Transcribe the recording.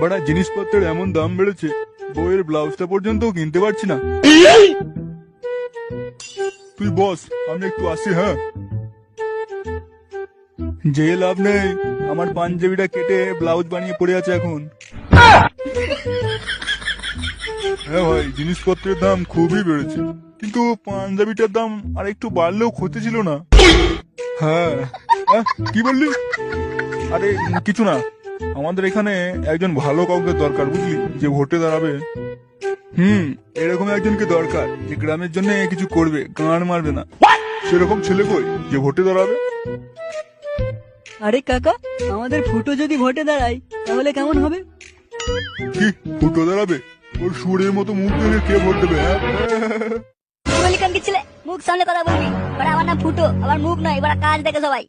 বড়া জিনিসপত্রের এমন দাম বেড়েছে, বইয়ের ব্লাউজটা পর্যন্ত কিনতে পারছি না। তুই বস, আমি একটু আসি। হ্যাঁ, যে লাভ নেই, আমার পাঞ্জাবিটা কেটে ব্লাউজ বানিয়ে পড়ে আছে এখন। হ্যাঁ ভাই, জিনিসপত্রের দাম খুবই বেড়েছে, কিন্তু পাঞ্জাবিটার দাম আর একটু বাড়লেও ক্ষতি ছিল না। হ্যাঁ। কি বললি? আরে কিছু না, আমাদের এখানে একজন ভালো কাউকে দরকার, বুঝলি, যে ভোটে দাঁড়াবে। এরকম একজনকে দরকার যে গ্রামের জন্য কিছু করবে, গান মারবে না। সেরকম ছেলে কই যে ভোটে দাঁড়াবে? আরে কাকা, আমাদের ফুটো যদি ভোটে দাঁড়ায় তাহলে কেমন হবে? কি ফুটো দাঁড়াবে? ওর সুরের মতো মুখ দেখে কে ভোট দেবে? হ্যাঁ, কি বলি কানকি ছেলে, মুখ সামনে কথা বলবি। এবার আমার নাম ফুটো, আমার মুখ নয়, এবার কাজ দেখে সবাই।